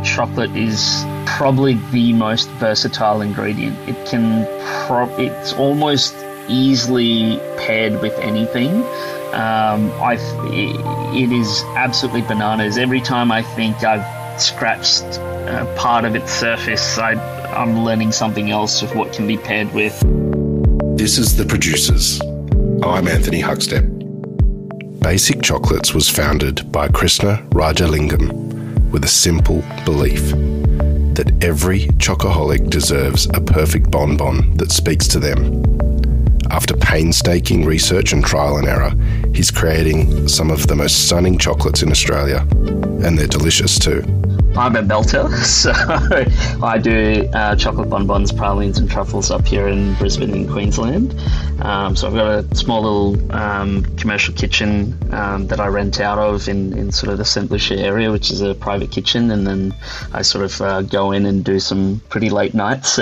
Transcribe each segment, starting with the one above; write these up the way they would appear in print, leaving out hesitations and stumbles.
chocolate is probably the most versatile ingredient. It's almost easily paired with anything. It is absolutely bananas. Every time I think I've scratched part of its surface, I'm learning something else of what can be paired with. This is The Producers. I'm Anthony Huckstep. Basik Chocolates was founded by Krsna Rajalingam with a simple belief that every chocoholic deserves a perfect bonbon that speaks to them. After painstaking research and trial and error, he's creating some of the most stunning chocolates in Australia, and they're delicious too. I'm a melter, so I do chocolate bonbons, pralines and truffles up here in Brisbane in Queensland. So I've got a small little commercial kitchen that I rent out of in sort of the St Lucia area, which is a private kitchen, and then I sort of go in and do some pretty late nights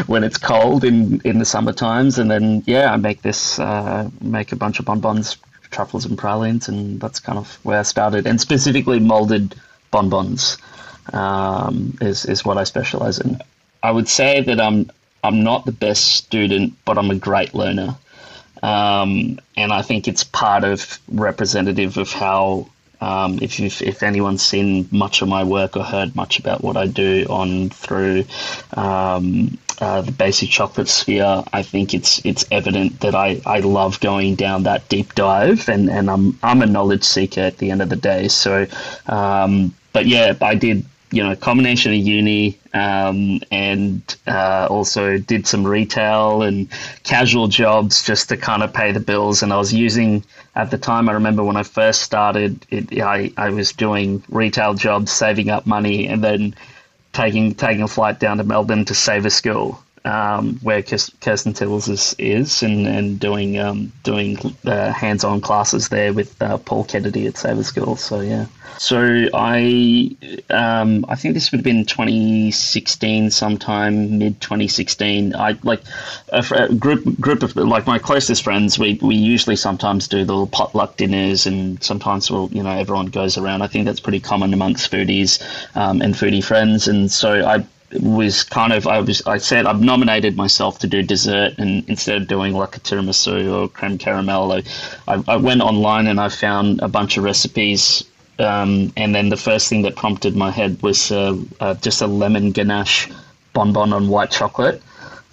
when it's cold in the summer times, and then I make a bunch of bonbons, truffles and pralines, and that's kind of where I started. And specifically molded bonbons is what I specialize in. I would say that I'm not the best student, but I'm a great learner. And I think it's part of representative of how, if anyone's seen much of my work or heard much about what I do through the Basik Chocolate sphere, I think it's evident that I love going down that deep dive, and I'm a knowledge seeker at the end of the day. So, but yeah, I did, a combination of uni and also did some retail and casual jobs just to kind of pay the bills. And I was using, at the time, I remember when I first started, I was doing retail jobs, saving up money, and then taking a flight down to Melbourne to Saver School, where Kirsten Tills is, and doing hands-on classes there with Paul Kennedy at Saver School. So yeah. So I think this would have been 2016, sometime mid 2016. I like a group of like my closest friends. We usually sometimes do the little potluck dinners, and sometimes everyone goes around. I think that's pretty common amongst foodies and foodie friends. And so I said I've nominated myself to do dessert, and instead of doing like a tiramisu or creme caramel, I went online and I found a bunch of recipes. And then the first thing that prompted my head was just a lemon ganache bonbon on white chocolate.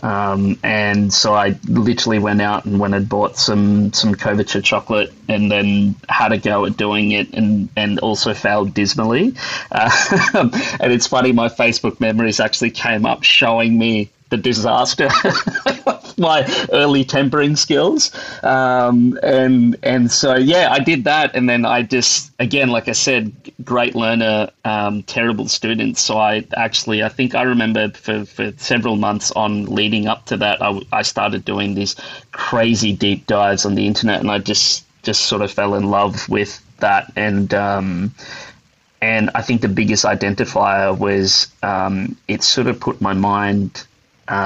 And so I literally went out and bought some couverture chocolate, and then had a go at doing it, and also failed dismally. And it's funny, my Facebook memories actually came up showing me the disaster of my early tempering skills. And so, I did that. And then I just, again, like I said, great learner, terrible student. So I think I remember for several months on leading up to that, I started doing these crazy deep dives on the internet, and I just sort of fell in love with that. And I think the biggest identifier was it sort of put my mind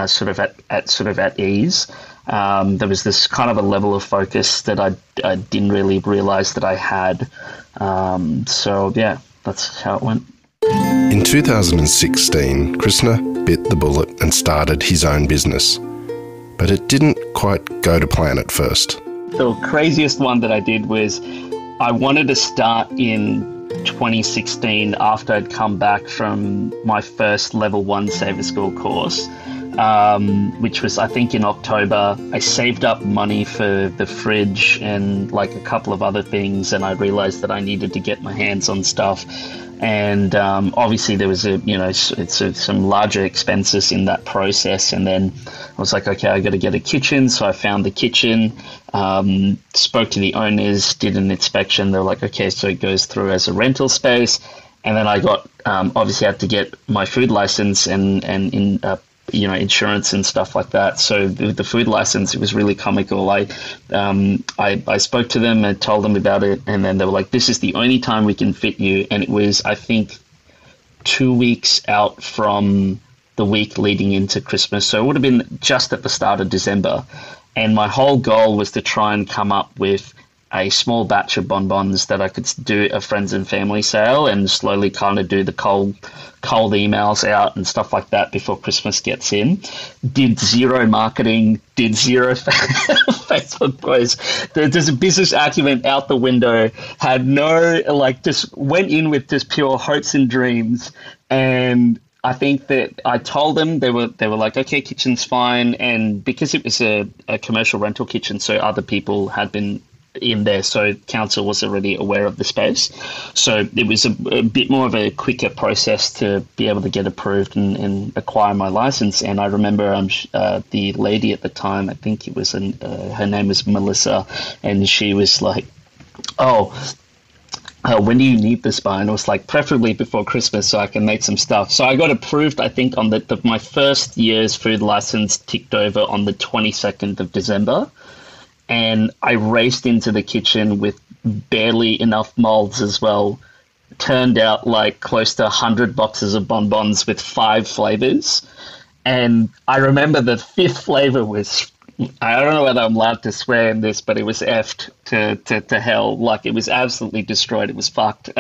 sort of at ease. There was this kind of a level of focus that I didn't really realize that I had. So yeah, that's how it went. In 2016, Krsna bit the bullet and started his own business, but it didn't quite go to plan at first. The craziest one that I did was I wanted to start in 2016 after I'd come back from my first level 1 Saver School course. Which was, I think, in October. I saved up money for the fridge and like a couple of other things, and I realized that I needed to get my hands on stuff. And obviously there was some larger expenses in that process. And then I was like, okay, I got to get a kitchen. So I found the kitchen, spoke to the owners, did an inspection. They were like, okay, so it goes through as a rental space. And then I got obviously had to get my food license and insurance and stuff like that. So with the food license, it was really comical. I spoke to them and told them about it, and then they were like, this is the only time we can fit you. And it was, I think, 2 weeks out from the week leading into Christmas. So it would have been just at the start of December. And my whole goal was to try and come up with a small batch of bonbons that I could do a friends and family sale and slowly kind of do the cold emails out and stuff like that before Christmas gets in. Did zero marketing, did zero Facebook posts. There's a business acumen out the window, had no, just went in with just pure hopes and dreams. And I think that I told them, they were like, okay, kitchen's fine. And because it was a commercial rental kitchen, so other people had been in there, so council was already aware of the space. So it was a bit more of a quicker process to be able to get approved and acquire my license. And I remember the lady at the time, I think it was, her name was Melissa, and she was like, when do you need this by? And it was like, preferably before Christmas so I can make some stuff. So I got approved, I think, on my first year's food license ticked over on the 22nd of December. And I raced into the kitchen with barely enough molds as well. Turned out like close to 100 boxes of bonbons with 5 flavors. And I remember the 5th flavor was, I don't know whether I'm allowed to swear in this, but it was effed to hell. Like, it was absolutely destroyed. It was fucked.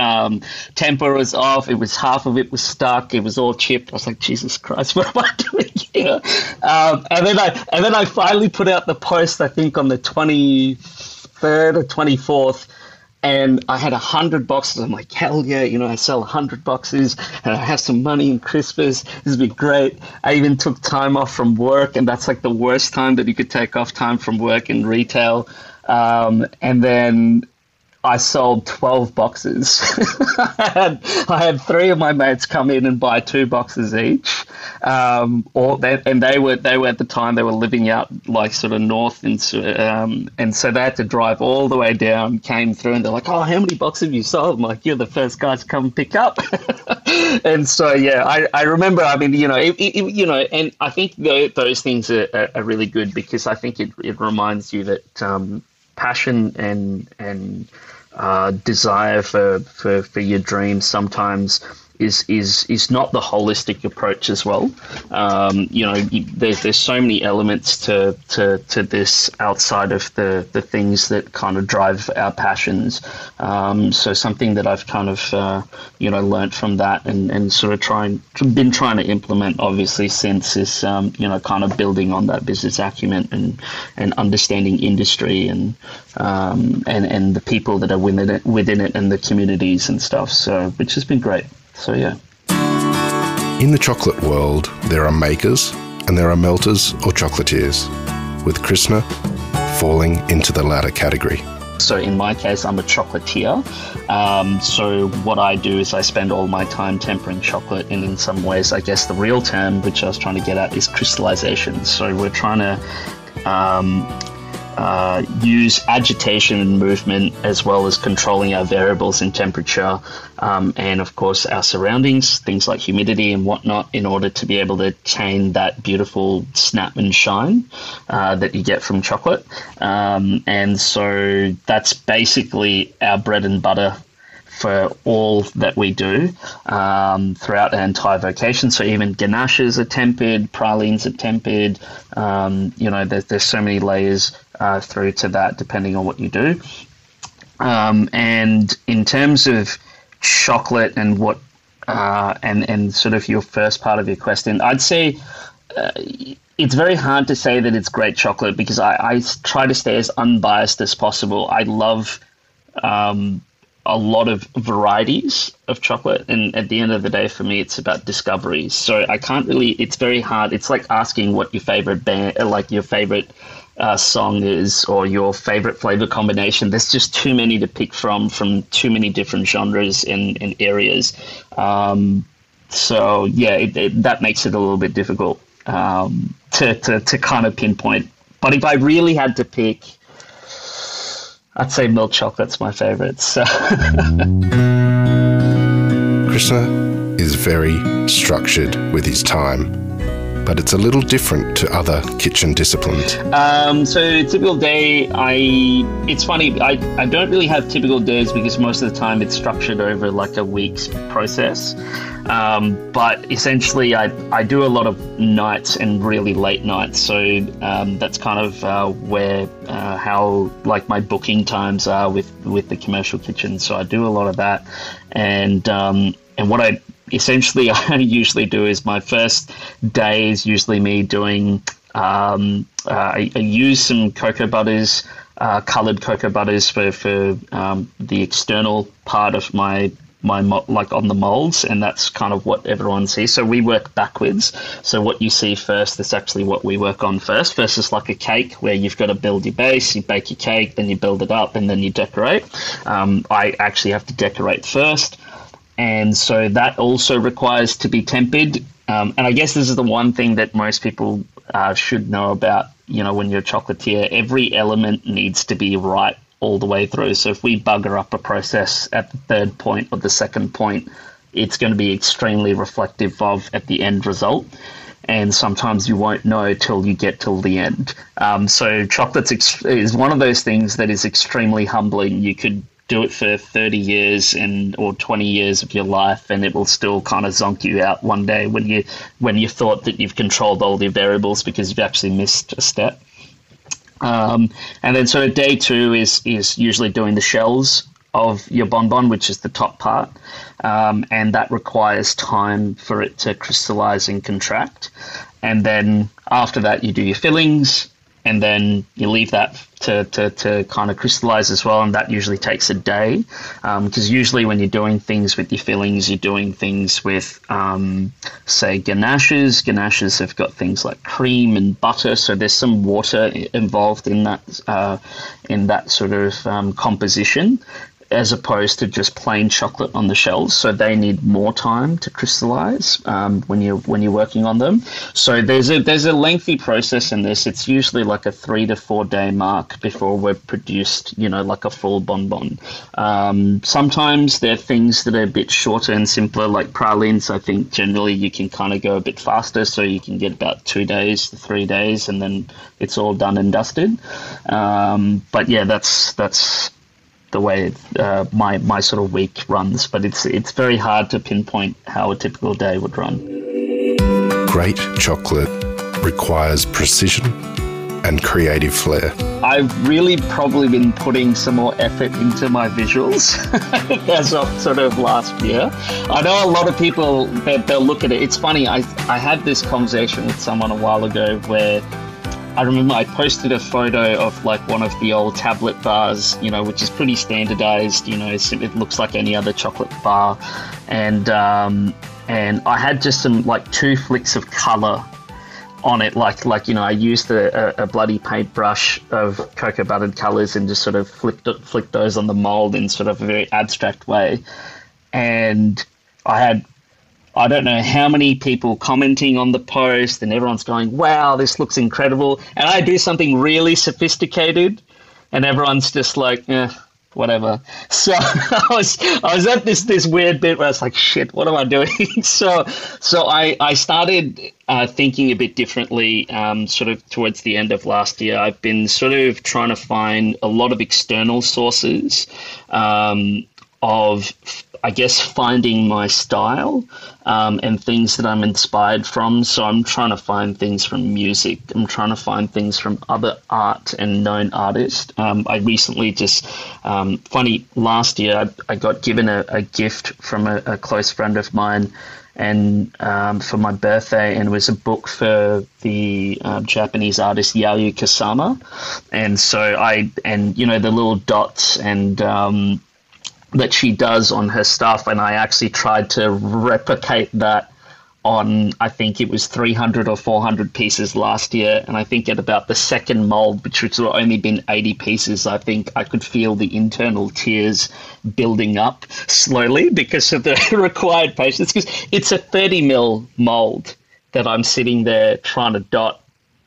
Temper was off. It was, half of it was stuck. It was all chipped. I was like, Jesus Christ, what am I doing here? And then I finally put out the post, I think on the 23rd or 24th. And I had 100 boxes. I'm like, hell yeah, I sell 100 boxes and I have some money in Christmas. This would be great. I even took time off from work, and that's like the worst time that you could take off time from work in retail. And then I sold 12 boxes. I had 3 of my mates come in and buy 2 boxes each. And they were at the time, they were living out like sort of north, and so they had to drive all the way down, came through, and they're like, oh, how many boxes have you sold? I'm like, you're the first guys to come pick up. And so, yeah, I remember, I mean, and I think those things are really good, because I think it reminds you that passion and desire for your dreams sometimes is not the holistic approach as well. There's so many elements to this outside of the things that kind of drive our passions. So something that I've kind of learnt from that and sort of been trying to implement obviously since is kind of building on that business acumen and understanding industry and the people that are within it and the communities and stuff. So which has been great. So, yeah. In the chocolate world, there are makers and there are melters or chocolatiers, with Krsna falling into the latter category. So in my case, I'm a chocolatier. So what I do is I spend all my time tempering chocolate, and in some ways, I guess the real term, which I was trying to get at, is crystallization. So we're trying to use agitation and movement, as well as controlling our variables in temperature and of course our surroundings, things like humidity and whatnot, in order to be able to attain that beautiful snap and shine that you get from chocolate. And so that's basically our bread and butter for all that we do throughout our entire vocation. So even ganaches are tempered, pralines are tempered. There's so many layers through to that, depending on what you do. And in terms of chocolate and what and sort of your first part of your question, I'd say it's very hard to say that it's great chocolate, because I try to stay as unbiased as possible. I love a lot of varieties of chocolate, and at the end of the day, for me, it's about discoveries. So I can't really, it's very hard. It's like asking what your favorite band, like your favorite song is, or your favorite flavor combination. There's just too many to pick from too many different genres and areas. So yeah, that makes it a little bit difficult to kind of pinpoint. But if I really had to pick, I'd say milk chocolate's my favourite. So. Krsna is very structured with his time. but it's a little different to other kitchen disciplines. So typical day, it's funny, I don't really have typical days because most of the time it's structured over like a week's process. But essentially I do a lot of nights and really late nights. So that's kind of where how like my booking times are with the commercial kitchen. So I do a lot of that. And what I usually do is my first day is usually me doing, I use some cocoa butters, coloured cocoa butters for the external part of my like on the molds, and that's kind of what everyone sees. So we work backwards. So what you see first is actually what we work on first versus like a cake where you've got to build your base, you bake your cake, then you build it up, and then you decorate. I actually have to decorate first. And so that also requires to be tempered. And I guess this is the one thing that most people should know about, when you're a chocolatier. Every element needs to be right all the way through. So if we bugger up a process at the third point or the second point, it's going to be extremely reflective of at the end result. And sometimes you won't know till you get till the end. So chocolates is one of those things that is extremely humbling. You could do it for 30 years or 20 years of your life, and it will still kind of zonk you out one day when you thought that you've controlled all the variables because you've actually missed a step. And then so day two is usually doing the shells of your bonbon, which is the top part, and that requires time for it to crystallize and contract. And then after that, you do your fillings, and then you leave that to kind of crystallize as well, and that usually takes a day, because usually when you're doing things with your fillings, you're doing things with, say, ganaches. Ganaches have got things like cream and butter, so there's some water involved in that sort of composition, as opposed to just plain chocolate on the shells. So they need more time to crystallize when you're working on them. So there's a lengthy process in this. It's usually like a 3 to 4 day mark before we're produced, like a full bonbon. Sometimes there are things that are a bit shorter and simpler, like pralines. I think generally you can kind of go a bit faster, so you can get about 2 days to 3 days, and then it's all done and dusted. But yeah, that's the way my sort of week runs, but it's very hard to pinpoint how a typical day would run. Great chocolate requires precision and creative flair. I've really probably been putting some more effort into my visuals as of sort of last year. I know a lot of people, they'll look at it. It's funny, I had this conversation with someone a while ago where I remember I posted a photo of like one of the old tablet bars, which is pretty standardized, it looks like any other chocolate bar. And I had just some like 2 flicks of color on it. I used a bloody paintbrush of cocoa buttered colors and just sort of flicked those on the mold in sort of a very abstract way. And I don't know how many people commenting on the post, and everyone's going, wow, this looks incredible. And I do something really sophisticated, and everyone's just like, whatever. So I was at this weird bit where I was like, shit, what am I doing? So I started thinking a bit differently sort of towards the end of last year. I've been sort of trying to find a lot of external sources of, I guess, finding my style and things that I'm inspired from. So I'm trying to find things from music. I'm trying to find things from other art and known artists. I recently just, funny, last year I got given a gift from a close friend of mine, and for my birthday, and it was a book for the Japanese artist Yayoi Kusama. And so the little dots and that she does on her stuff, and I actually tried to replicate that on, I think it was 300 or 400 pieces last year, and I think at about the second mold, which has only been 80 pieces, I think I could feel the internal tears building up slowly because of the required patience, because it's a 30 mil mold that I'm sitting there trying to dot,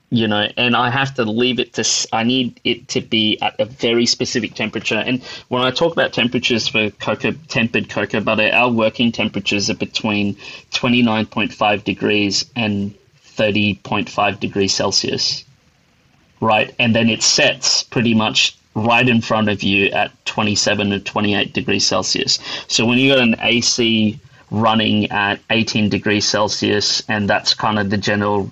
and I have to leave it I need it to be at a very specific temperature. And when I talk about temperatures for tempered cocoa butter, our working temperatures are between 29.5 degrees and 30.5 degrees Celsius, right? And then it sets pretty much right in front of you at 27 or 28 degrees Celsius. So when you got an AC running at 18 degrees Celsius, and that's kind of the general,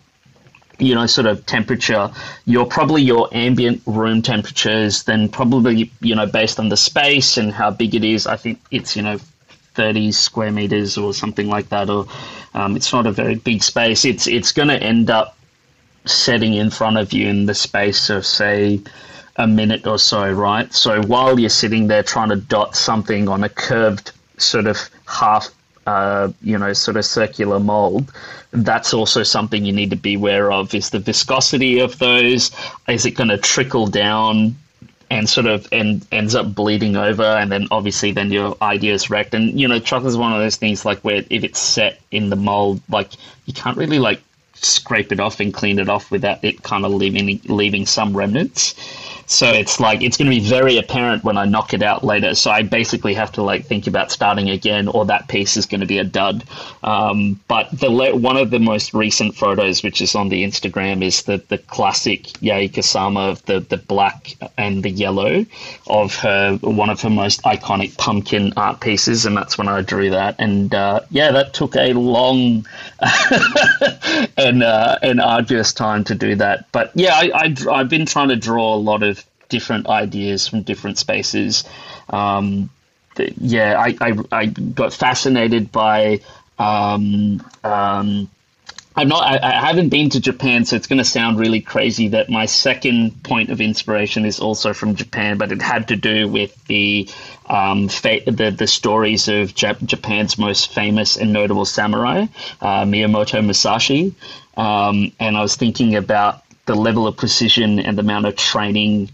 sort of temperature, your ambient room temperatures, then probably, based on the space and how big it is, I think it's, 30 square meters or something like that, or it's not a very big space. It's going to end up setting in front of you in the space of, say, a minute or so, right? So while you're sitting there trying to dot something on a curved sort of half, sort of circular mold, that's also something you need to be aware of. Is the viscosity of those, is it going to trickle down and sort of ends up bleeding over, and then obviously then your idea is wrecked. And, chocolate is one of those things like where if it's set in the mold, like you can't really like scrape it off and clean it off without it kind of leaving some remnants. So it's like, it's going to be very apparent when I knock it out later. So I basically have to like think about starting again, or that piece is going to be a dud. But one of the most recent photos, which is on the Instagram, is the classic Yae Kusama of the black and the yellow of one of her most iconic pumpkin art pieces. And that's when I drew that. And that took a long and arduous time to do that. But yeah, I've been trying to draw a lot of different ideas from different spaces. I got fascinated by I haven't been to Japan, so it's going to sound really crazy that my second point of inspiration is also from Japan, but it had to do with the stories of Japan's most famous and notable samurai, Miyamoto Musashi. And I was thinking about the level of precision and the amount of training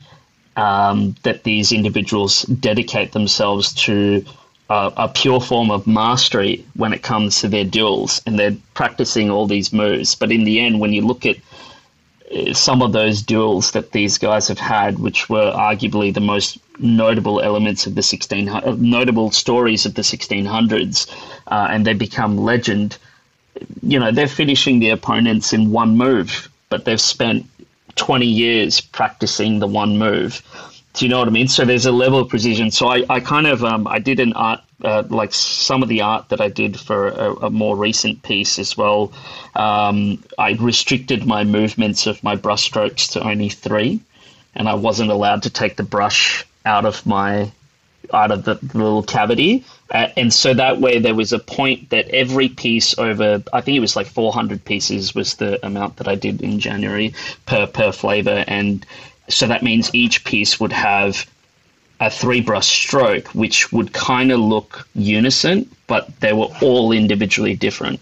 that these individuals dedicate themselves to a pure form of mastery when it comes to their duels, and they're practicing all these moves. But in the end, when you look at some of those duels that these guys have had, which were arguably the most notable elements of the notable stories of the 1600s, and they become legend, they're finishing the opponents in one move, but they've spent 20 years practicing the one move. Do you know what I mean? So there's a level of precision. So I kind of, I did an art, like some of the art that I did for a more recent piece as well. I restricted my movements of my brush strokes to only 3, and I wasn't allowed to take the brush out of the little cavity. And so that way there was a point that every piece over, I think it was like 400 pieces was the amount that I did in January per flavor. And so that means each piece would have a 3-brush stroke, which would kind of look unison, but they were all individually different.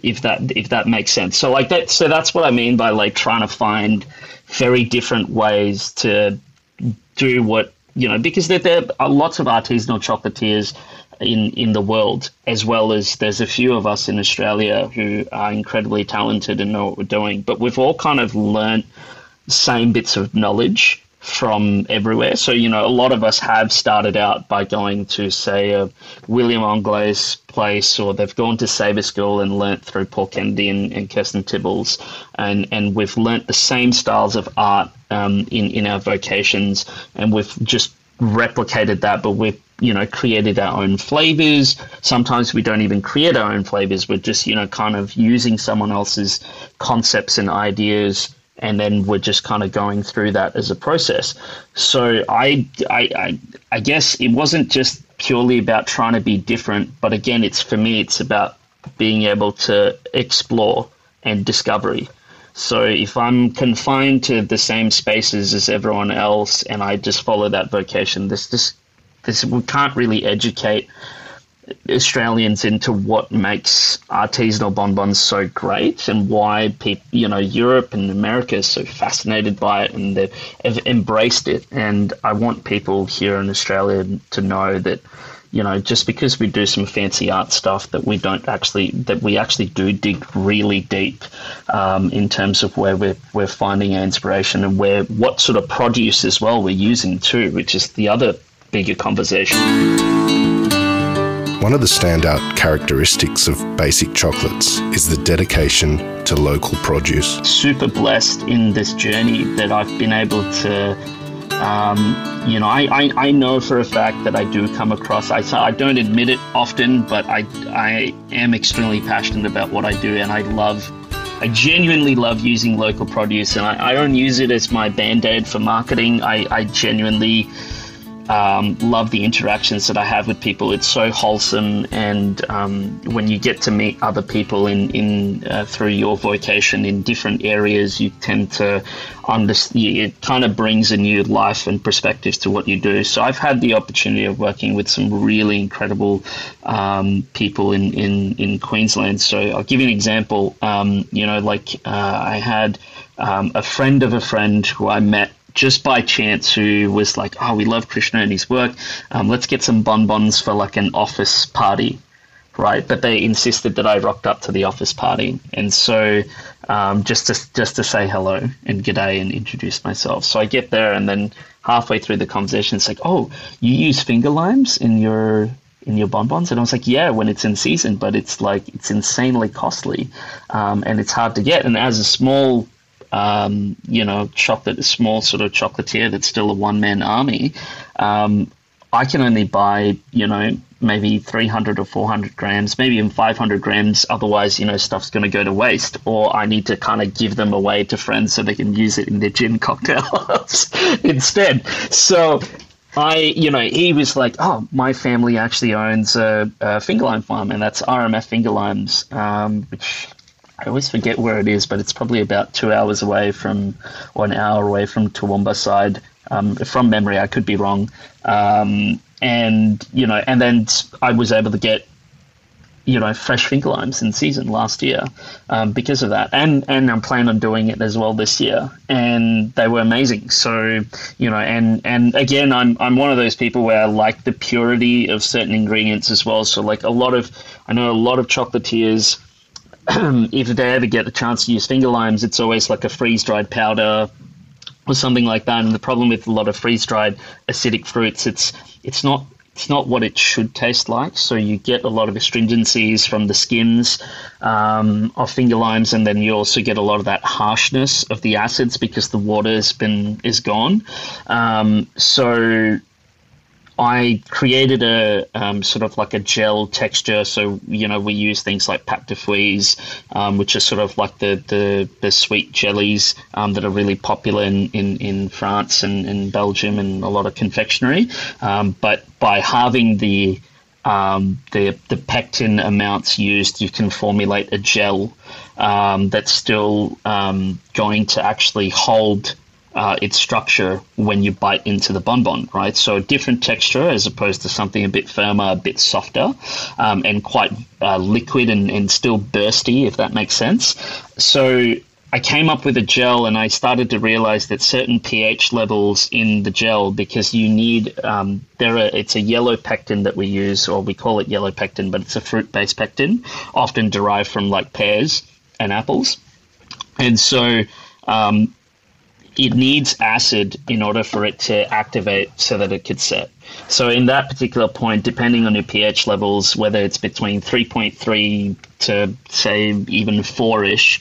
If that makes sense. So like that, so that's what I mean by like trying to find very different ways to do what, because there are lots of artisanal chocolatiers in the world, as well as there's a few of us in Australia who are incredibly talented and know what we're doing, but we've all kind of learnt same bits of knowledge from everywhere. So, a lot of us have started out by going to, say, a William Onglay's place, or they've gone to Sabre School and learnt through Paul Kennedy and Kirsten Tibbles, and we've learnt the same styles of art in our vocations, and we've just replicated that, but we've created our own flavors. Sometimes we don't even create our own flavors. We're just kind of using someone else's concepts and ideas, and then we're just kind of going through that as a process. So I guess it wasn't just purely about trying to be different, but again, for me, it's about being able to explore and discovery. So if I'm confined to the same spaces as everyone else and I just follow that vocation, we can't really educate Australians into what makes artisanal bonbons so great, and why people, Europe and America is so fascinated by it, and they've embraced it. And I want people here in Australia to know that, just because we do some fancy art stuff, that we actually do dig really deep in terms of where we're finding our inspiration, and what sort of produce as well we're using too, which is the other bigger conversation. One of the standout characteristics of Basik Chocolates is the dedication to local produce. Super blessed in this journey that I've been able to, I know for a fact that I do come across, I don't admit it often, but I am extremely passionate about what I do, and I genuinely love using local produce, and I don't use it as my band-aid for marketing. I genuinely love the interactions that I have with people. It's so wholesome, and when you get to meet other people in through your vocation in different areas, you tend to understand. It kind of brings a new life and perspective to what you do. So I've had the opportunity of working with some really incredible people in Queensland. So I'll give you an example. I had a friend of a friend who I met just by chance, who was like, oh, we love Krsna and his work. Let's get some bonbons for like an office party, right? But they insisted that I rocked up to the office party. And so just to say hello and g'day and introduce myself. So I get there, and then halfway through the conversation, it's like, oh, you use finger limes in your bonbons? And I was like, yeah, when it's in season, but it's insanely costly, and it's hard to get. And as a small a small sort of chocolatier that's still a one-man army, I can only buy, maybe 300 or 400 grams, maybe even 500 grams. Otherwise, stuff's going to go to waste, or I need to kind of give them away to friends so they can use it in their gin cocktails instead. So he was like, oh, my family actually owns a finger lime farm, and that's RMF Finger Limes, which I always forget where it is, but it's probably about 2 hours away or an hour away from Toowoomba side, from memory. I could be wrong. And then I was able to get, fresh finger limes in season last year because of that. And I'm planning on doing it as well this year. And they were amazing. So, and again, I'm one of those people where I like the purity of certain ingredients as well. So like I know a lot of chocolatiers, if they ever get the chance to use finger limes, it's always like a freeze-dried powder or something like that. And the problem with a lot of freeze-dried acidic fruits, it's not what it should taste like. So you get a lot of astringencies from the skins of finger limes, and then you also get a lot of that harshness of the acids because the water is gone. So I created a sort of like a gel texture. So, we use things like pâte de fruits, which are sort of like the sweet jellies that are really popular in France and Belgium and a lot of confectionery. But by halving the pectin amounts used, you can formulate a gel that's still going to actually hold its structure when you bite into the bonbon, right? So a different texture as opposed to something a bit firmer, a bit softer, and quite liquid and still bursty, if that makes sense. So I came up with a gel, and I started to realize that certain pH levels in the gel, because you need, it's a yellow pectin that we use, or we call it yellow pectin, but it's a fruit-based pectin, often derived from like pears and apples. And so it needs acid in order for it to activate so that it could set. So in that particular point, depending on your pH levels, whether it's between 3.3 to say even 4-ish,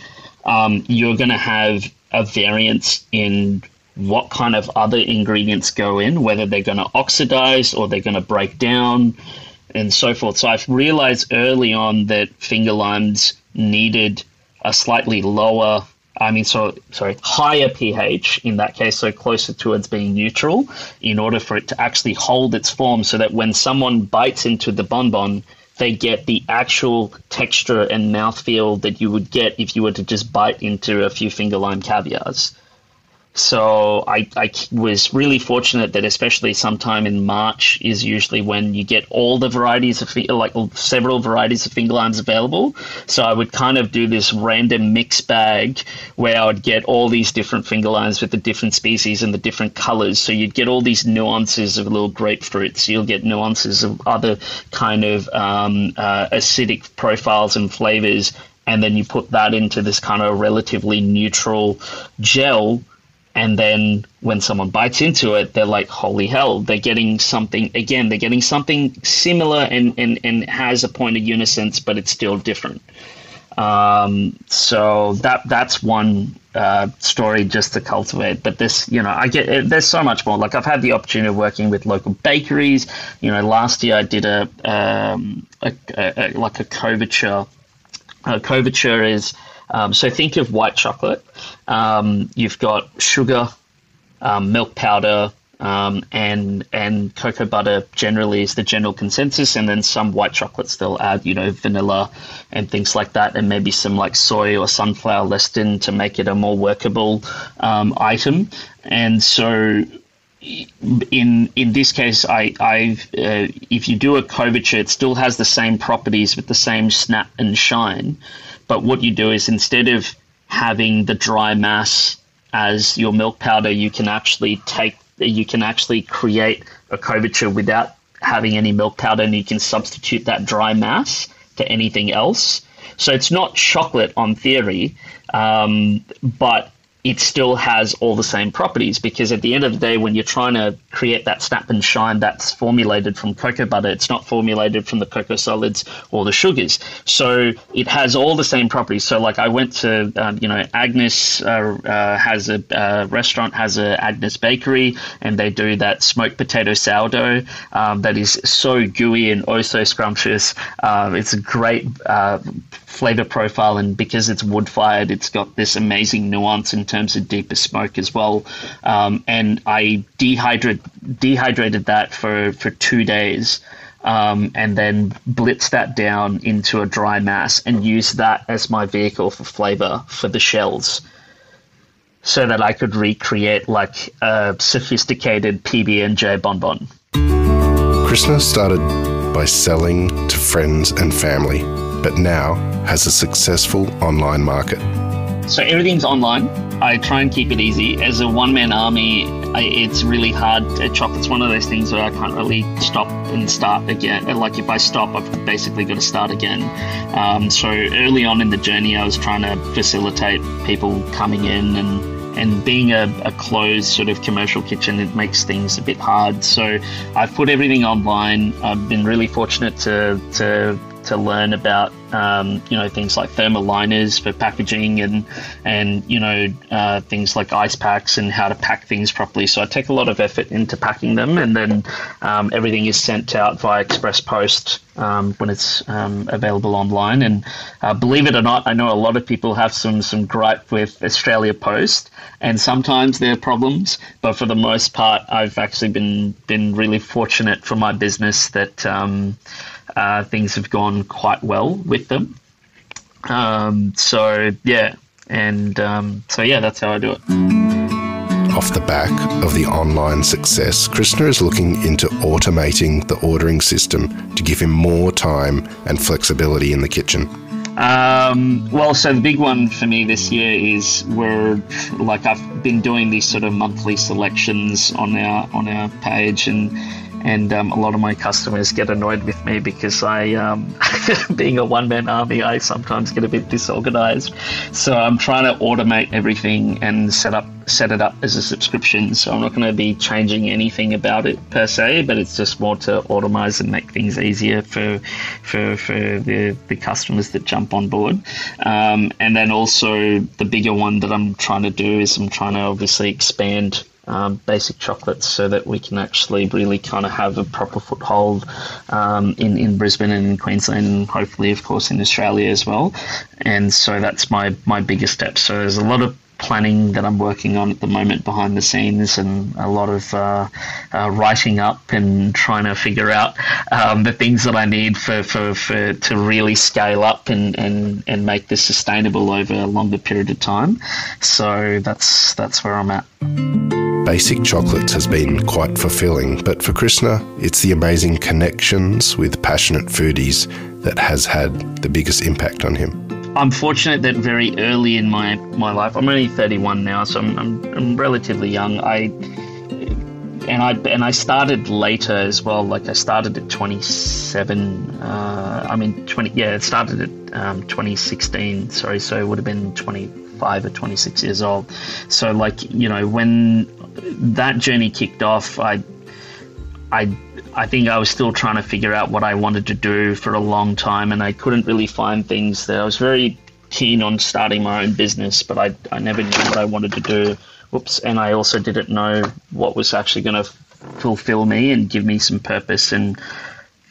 you're going to have a variance in what kind of other ingredients go in, whether they're going to oxidize or they're going to break down and so forth. So I've realized early on that finger limes needed a slightly higher pH in that case, so closer towards being neutral, in order for it to actually hold its form, so that when someone bites into the bonbon, they get the actual texture and mouthfeel that you would get if you were to just bite into a few finger lime caviars. So I was really fortunate that especially sometime in March is usually when you get all the varieties of several varieties of finger limes available. So I would kind of do this random mix bag where I would get all these different finger limes with the different species and the different colors. So you'd get all these nuances of little grapefruits. You'll get nuances of other kind of acidic profiles and flavors. And then you put that into this kind of relatively neutral gel. And then when someone bites into it, they're like, holy hell, they're getting something similar and has a point of unison, but it's still different. So that's one story just to cultivate. But this, there's so much more. Like, I've had the opportunity of working with local bakeries. Last year I did a couverture. Couverture is, so think of white chocolate. You've got sugar, milk powder, and cocoa butter generally is the general consensus, and then some white chocolates they'll add, vanilla and things like that, and maybe some like soy or sunflower lecithin to make it a more workable item. And so in this case, if you do a couverture, it still has the same properties with the same snap and shine. But what you do is, instead of having the dry mass as your milk powder, you can actually create a couverture without having any milk powder, and you can substitute that dry mass to anything else. So it's not chocolate on theory, but it still has all the same properties, because at the end of the day, when you're trying to create that snap and shine that's formulated from cocoa butter, it's not formulated from the cocoa solids or the sugars. So it has all the same properties. So like I went to, Agnes has a restaurant, has a Agnes bakery, and they do that smoked potato sourdough that is so gooey and oh so scrumptious. It's a great flavor profile, and because it's wood fired, it's got this amazing nuance in terms of deeper smoke as well. And I dehydrated that for 2 days, and then blitzed that down into a dry mass and used that as my vehicle for flavor for the shells, so that I could recreate like a sophisticated PB&J bonbon. Krsna started by selling to friends and family, but now has a successful online market. So everything's online. I try and keep it easy. As a one-man army, it's really hard. Chocolate's one of those things where I can't really stop and start again. Like if I stop, I've basically got to start again. So early on in the journey, I was trying to facilitate people coming in, and being a closed sort of commercial kitchen, it makes things a bit hard. So I've put everything online. I've been really fortunate to learn about things like thermal liners for packaging and things like ice packs and how to pack things properly. So I take a lot of effort into packing them, and then everything is sent out via express post when it's available online. And believe it or not, I know a lot of people have some gripe with Australia Post, and sometimes there are problems, but for the most part, I've actually been really fortunate for my business that things have gone quite well with them. That's how I do it. Off the back of the online success, Krsna is looking into automating the ordering system to give him more time and flexibility in the kitchen. So the big one for me this year is I've been doing these sort of monthly selections on our page, and a lot of my customers get annoyed with me because I, being a one-man army, I sometimes get a bit disorganized. So I'm trying to automate everything and set it up as a subscription. So I'm not going to be changing anything about it per se, but it's just more to automize and make things easier for the customers that jump on board. And then also the bigger one that I'm trying to do is I'm trying to obviously expand Basik Chocolates so that we can actually really kind of have a proper foothold in Brisbane and in Queensland, and hopefully, of course, in Australia as well. And so that's my biggest step. So there's a lot of planning that I'm working on at the moment behind the scenes, and a lot of writing up and trying to figure out the things that I need for to really scale up and make this sustainable over a longer period of time. So that's where I'm at. Basik Chocolates has been quite fulfilling, but for Krsna, it's the amazing connections with passionate foodies that has had the biggest impact on him. I'm fortunate that very early in my life, I'm only 31 now, so I'm relatively young. I started later as well. Like I started at 27. It started at 2016. Sorry, so it would have been 23 25 or 26 years old. So like, when that journey kicked off, I think I was still trying to figure out what I wanted to do for a long time, and I couldn't really find things that I was very keen on starting my own business, but I never knew what I wanted to do. And I also didn't know what was actually going to fulfill me and give me some purpose, and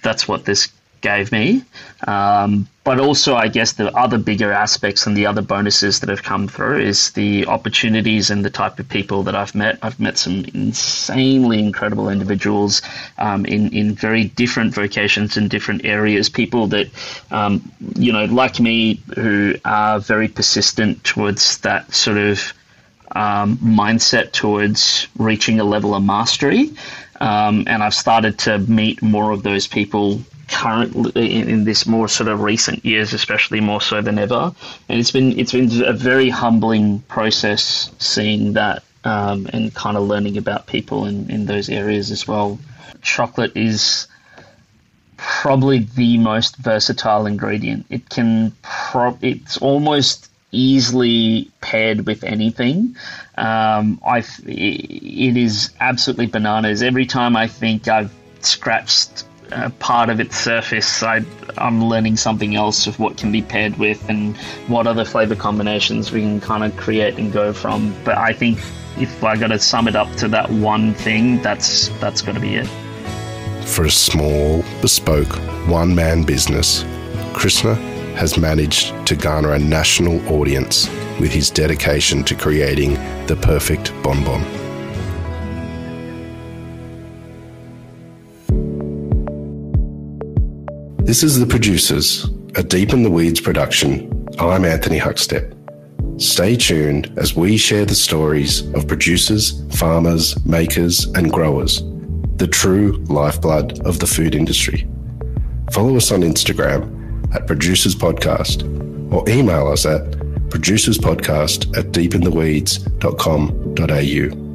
that's what this gave me. But also, I guess the other bigger aspects and the other bonuses that have come through is the opportunities and the type of people that I've met. I've met some insanely incredible individuals in very different vocations and different areas, people that, like me, who are very persistent towards that sort of mindset towards reaching a level of mastery. And I've started to meet more of those people currently in this more sort of recent years, especially more so than ever. And it's been a very humbling process seeing that and kind of learning about people in those areas as well. Chocolate is probably the most versatile ingredient. It's almost easily paired with anything. It is absolutely bananas. Every time I think I've scratched part of its surface, I'm learning something else of what can be paired with and what other flavor combinations we can kind of create and go from. But I think if I got to sum it up to that one thing, that's got to be it. For a small, bespoke, one-man business, Krsna has managed to garner a national audience with his dedication to creating the perfect bonbon. This is The Producers, a Deep in the Weeds production. I'm Anthony Huckstep. Stay tuned as we share the stories of producers, farmers, makers and growers, the true lifeblood of the food industry. Follow us on Instagram at Producers Podcast or email us at producerspodcast@deepintheweeds.com.au.